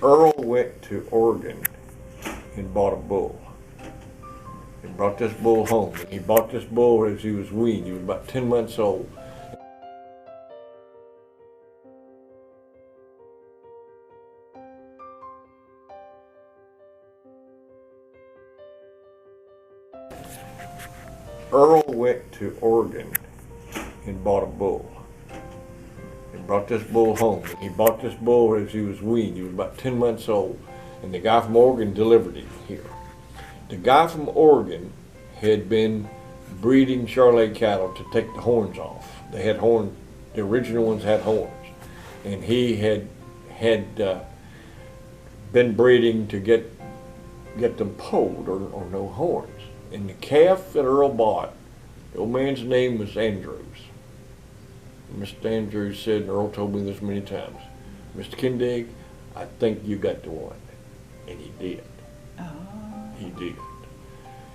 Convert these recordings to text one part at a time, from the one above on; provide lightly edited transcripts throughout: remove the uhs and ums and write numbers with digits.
Earl went to Oregon and bought a bull. He brought this bull home. He bought this bull as he was weaned. He was about 10 months old. Earl went to Oregon and bought a bull. He brought this bull home. He bought this bull as he was weaned. He was about 10 months old. And the guy from Oregon delivered him here. The guy from Oregon had been breeding Charlais cattle to take the horns off. They had horns, the original ones had horns. And he had been breeding to get them polled or no horns. And the calf that Earl bought, the old man's name was Andrews. Mr. Andrews said, and Earl told me this many times, Mr. Kindig, I think you got the one. And he did. Oh. He did.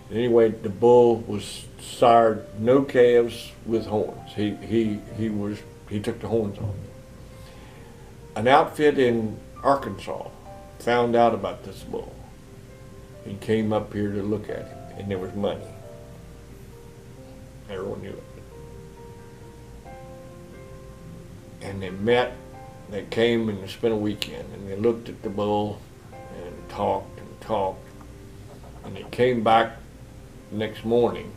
Anyway, the bull was sired no calves with horns. He took the horns off. An outfit in Arkansas found out about this bull and came up here to look at him, and there was money. Everyone knew it. And they met, they came and they spent a weekend, and they looked at the bull and talked, and they came back the next morning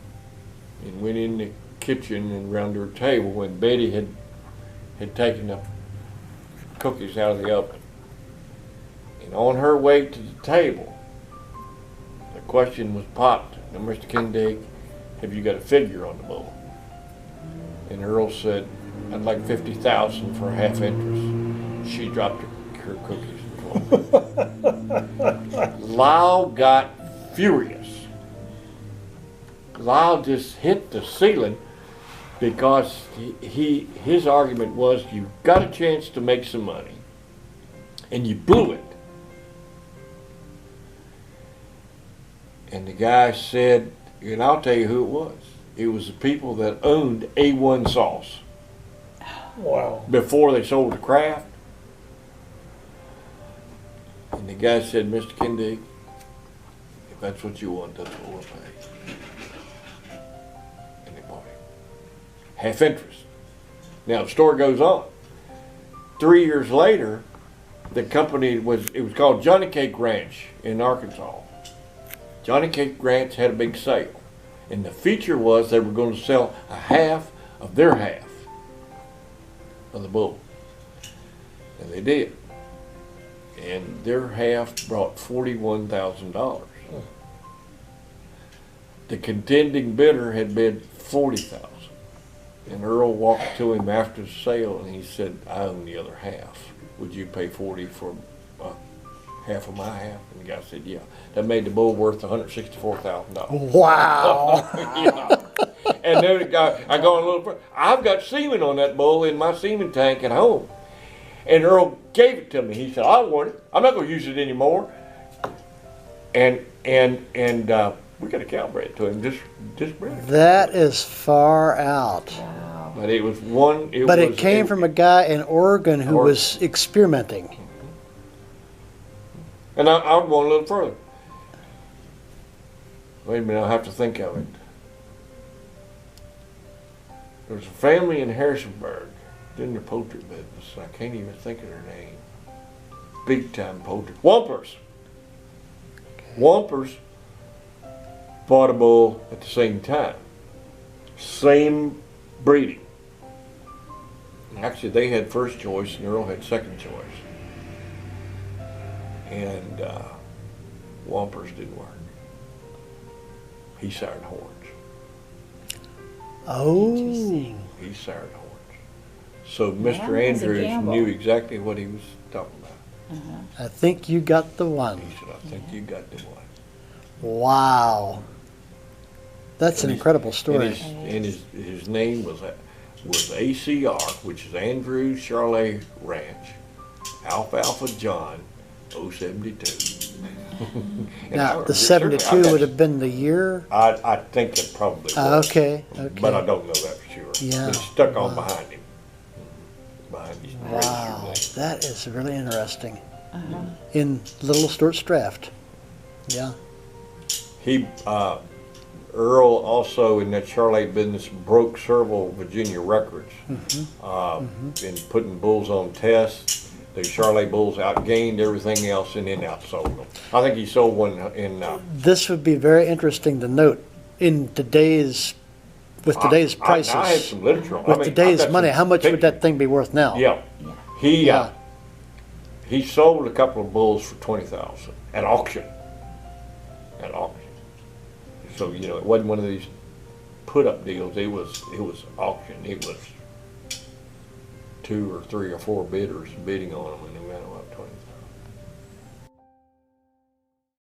and went in the kitchen and around her table when Betty had taken the cookies out of the oven. And on her way to the table, the question was popped, now Mr. Kindig, have you got a figure on the bull? And Earl said, I'd like 50,000 for a half interest. She dropped her cookies on the floor. Lyle got furious. Lyle just hit the ceiling because his argument was, you got a chance to make some money and you blew it. And the guy said, and I'll tell you who it was. It was the people that owned A1 Sauce. Wow. Before they sold the Kraft. And the guy said, Mr. Kindig, if that's what you want, that's what we'll pay. And they bought him. Half interest. Now the story goes on. 3 years later, the company it was called Johnny Cake Ranch in Arkansas. Johnny Cake Ranch had a big sale. And the feature was they were going to sell a half of their half of the bull. And they did. And their half brought $41,000. The contending bidder had bid $40,000. And Earl walked to him after the sale and he said, I own the other half. Would you pay $40 for half of my half? And the guy said, yeah. That made the bull worth $164,000. Wow. Yeah. And then the guy, I go a little further. I've got semen on that bull in my semen tank at home. And Earl gave it to me. He said, I want it. I'm not going to use it anymore. And we got a cow bred to him. Just bred it. That is far out. Wow. But it was one. It came from a guy in Oregon who was experimenting. And I'm going a little further. Wait a minute, I'll have to think of it. There was a family in Harrisonburg, in the poultry business. I can't even think of their name. Big time poultry. Wampers. Wampers bought a bull at the same time. Same breeding. Actually, they had first choice and Earl had second choice. And Wampers didn't work. He sired horns. Oh. He sired horns. So Mr. Andrews knew exactly what he was talking about. I think you got the one. He said, I think you got the one. Wow. That's an incredible story. And his name was ACR, which is Andrews Charlais Ranch, Alfalfa John, 072. Now, the 72 would have been the year? I think it probably was. Okay. But I don't know that for sure. Yeah. But it's stuck on behind him. Behind his Wow, that is really interesting. in Little Stuarts Draft. Yeah. He, Earl also in that Charlais business broke several Virginia records in putting bulls on tests. The Charlais bulls outgained everything else and then outsold them. I think he sold one in. This would be very interesting to note in today's, with today's prices. I had some literature on it. With today's money, how much would that thing be worth now? Yeah. He sold a couple of bulls for $20,000 at auction. At auction. So, you know, it wasn't one of these put-up deals. It was auction. It was 2 or 3 or 4 bidders bidding on them, and